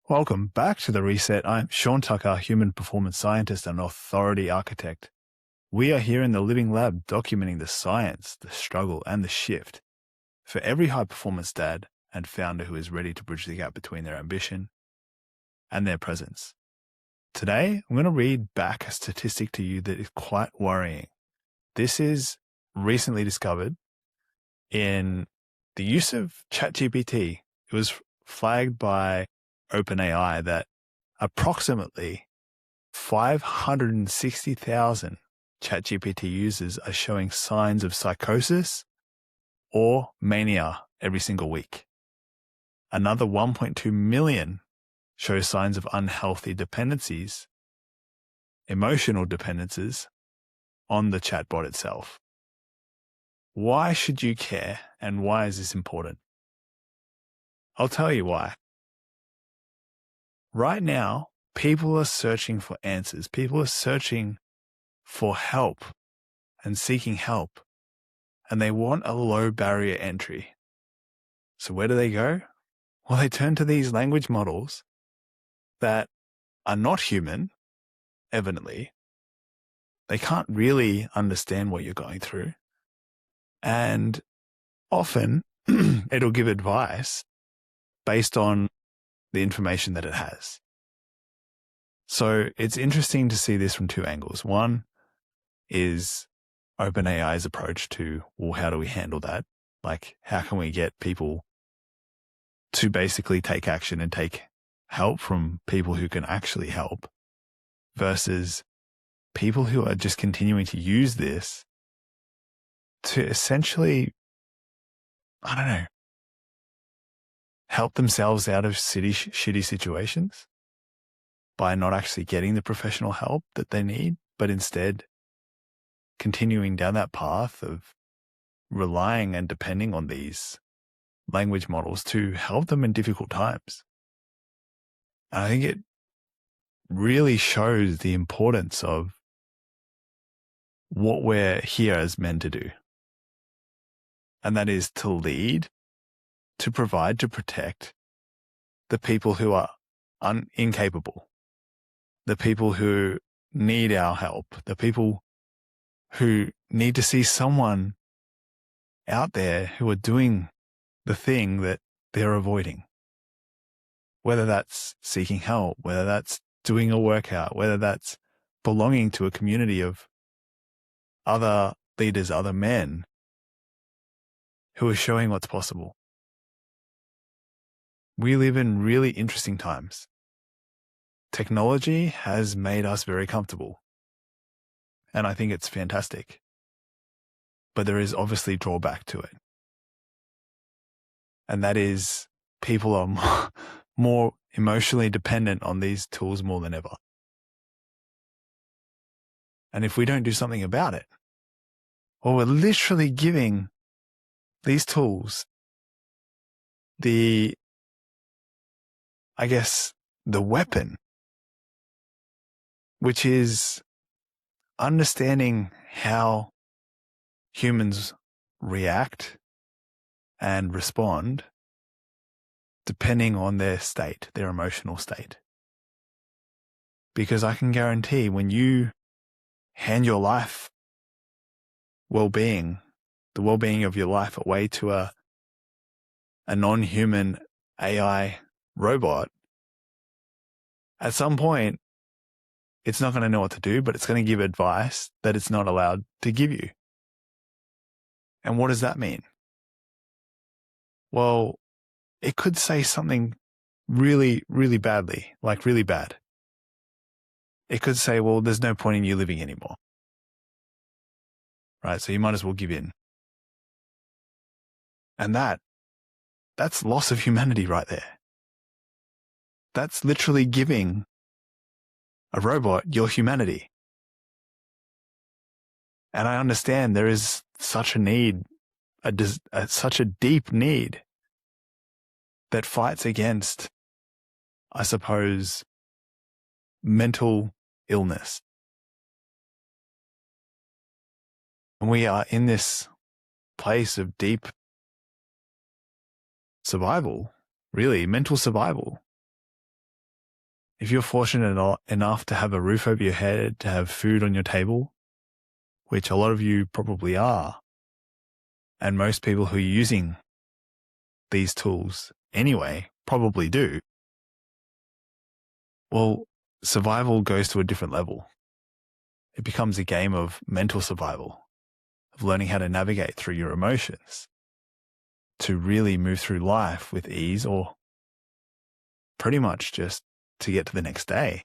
Welcome back to The Reset. I'm Sean Tucker, human performance scientist and authority architect. We are here in the living lab documenting the science, the struggle, and the shift for every high-performance dad and founder who is ready to bridge the gap between their ambition and their presence. Today, I'm going to read back a statistic to you that is quite worrying. This is recently discovered in the use of ChatGPT. It was flagged by OpenAI that approximately 560,000 ChatGPT users are showing signs of psychosis or mania every single week. Another 1.2 million show signs of unhealthy dependencies, emotional dependencies on the chatbot itself. Why should you care, and why is this important? I'll tell you why. Right now, people are searching for answers. People are searching for help and seeking help, and they want a low barrier entry. So where do they go? Well, they turn to these language models that are not human, evidently. They can't really understand what you're going through. And often it'll give advice based on the information that it has. So it's interesting to see this from two angles. One is OpenAI's approach to, well, how do we handle that? Like, how can we get people to basically take action and take help from people who can actually help versus people who are just continuing to use this to essentially, I don't know, help themselves out of shitty situations by not actually getting the professional help that they need, but instead continuing down that path of relying and depending on these language models to help them in difficult times. And I think it really shows the importance of what we're here as men to do. And that is to lead, to provide, to protect the people who are incapable, the people who need our help, the people who need to see someone out there who are doing the thing that they're avoiding. Whether that's seeking help, whether that's doing a workout, whether that's belonging to a community of other leaders, other men who are showing what's possible. We live in really interesting times. Technology has made us very comfortable, and I think it's fantastic. But there is obviously drawback to it. And that is people are more emotionally dependent on these tools more than ever. And if we don't do something about it, well, we're literally giving these tools the weapon, which is understanding how humans react and respond depending on their state, their emotional state. Because I can guarantee when you hand your life well-being, the well-being of your life away to a non-human AI robot, at some point, it's not going to know what to do, but it's going to give advice that it's not allowed to give you. And what does that mean? Well, it could say something really, really badly, like really bad. It could say, well, there's no point in you living anymore. Right? So you might as well give in. And that's loss of humanity right there. That's literally giving a robot your humanity. And I understand there is such a need, such a deep need that fights against, I suppose, mental illness. And we are in this place of deep survival, really, mental survival. If you're fortunate enough to have a roof over your head, to have food on your table, which a lot of you probably are, and most people who are using these tools anyway probably do, well, survival goes to a different level. It becomes a game of mental survival, of learning how to navigate through your emotions, to really move through life with ease, or pretty much just to get to the next day.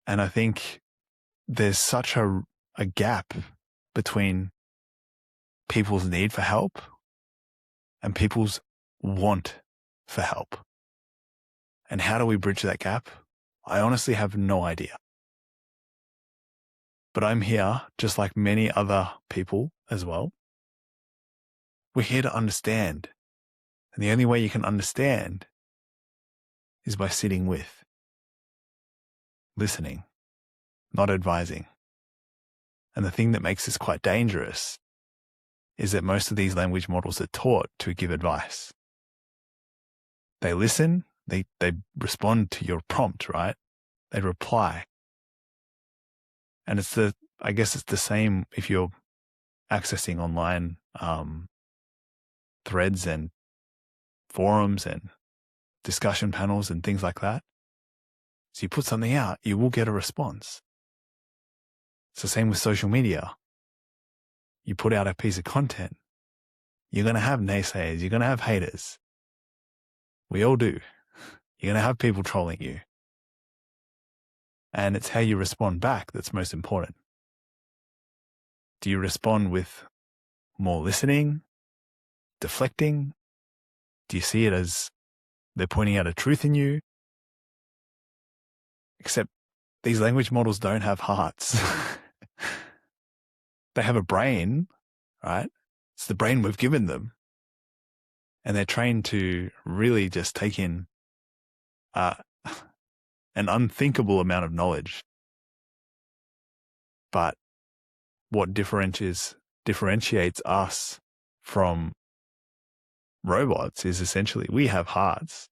And I think there's such a gap between people's need for help and people's want for help. And how do we bridge that gap? I honestly have no idea. But I'm here, just like many other people as well. We're here to understand. And the only way you can understand is by sitting with, listening, not advising. And the thing that makes this quite dangerous is that most of these language models are taught to give advice. They listen, they respond to your prompt, right? They reply. And I guess it's the same if you're accessing online threads and forums and discussion panels and things like that. So you put something out, you will get a response. It's the same with social media. You put out a piece of content, you're going to have naysayers, you're going to have haters. We all do. You're going to have people trolling you. And it's how you respond back that's most important. Do you respond with more listening, deflecting? Do you see it as they're pointing out a truth in you? Except these language models don't have hearts. They have a brain, right? It's the brain we've given them. And they're trained to really just take in an unthinkable amount of knowledge. But what differentiates us from robots is essentially we have hearts.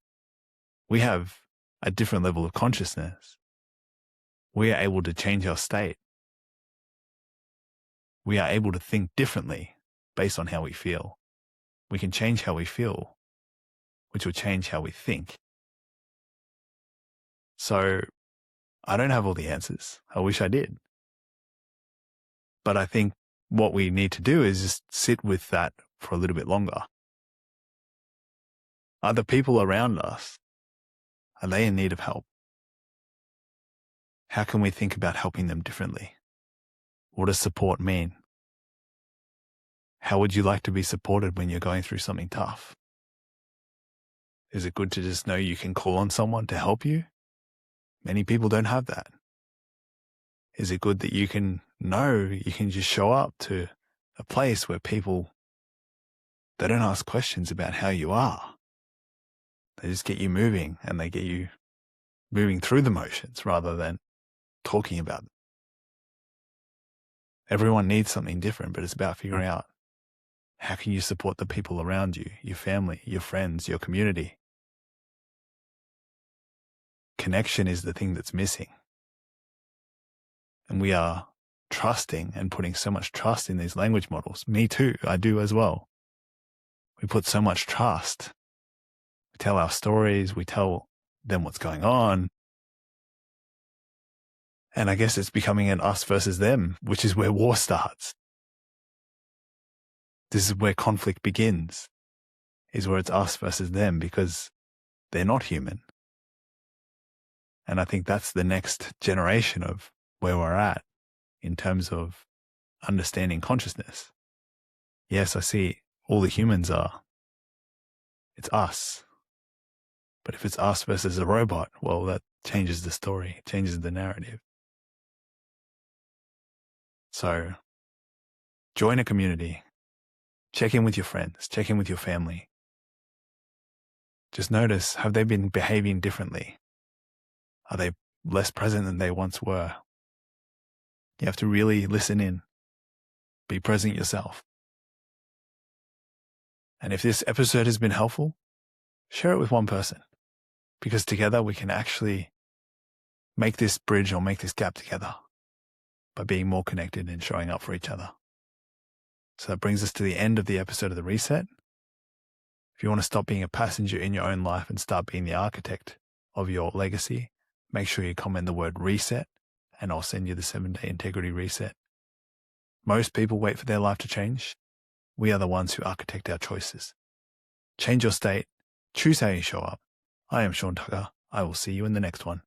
We have a different level of consciousness. We are able to change our state. We are able to think differently based on how we feel. We can change how we feel, which will change how we think. So I don't have all the answers. I wish I did. But I think what we need to do is just sit with that for a little bit longer. Are the people around us, are they in need of help? How can we think about helping them differently? What does support mean? How would you like to be supported when you're going through something tough? Is it good to just know you can call on someone to help you? Many people don't have that. Is it good that you can know you can just show up to a place where people, they don't ask questions about how you are. They just get you moving, and they get you moving through the motions rather than talking about them. Everyone needs something different, but it's about figuring out how can you support the people around you, your family, your friends, your community. Connection is the thing that's missing. And we are trusting and putting so much trust in these language models. Me too, I do as well. We put so much trust. We tell our stories, we tell them what's going on. And I guess it's becoming an us versus them, which is where war starts. This is where conflict begins, is where it's us versus them, because they're not human. And I think that's the next generation of where we're at in terms of understanding consciousness. Yes, I see all the humans are. It's us. But if it's us versus a robot, well, that changes the story, changes the narrative. So join a community. Check in with your friends. Check in with your family. Just notice, have they been behaving differently? Are they less present than they once were? You have to really listen in. Be present yourself. And if this episode has been helpful, share it with one person. because together we can actually make this bridge or make this gap together by being more connected and showing up for each other. So that brings us to the end of the episode of The Reset. If you want to stop being a passenger in your own life and start being the architect of your legacy, make sure you comment the word reset and I'll send you the 7-day integrity reset. Most people wait for their life to change. We are the ones who architect our choices. Change your state. Choose how you show up. I am Sean Tucker. I will see you in the next one.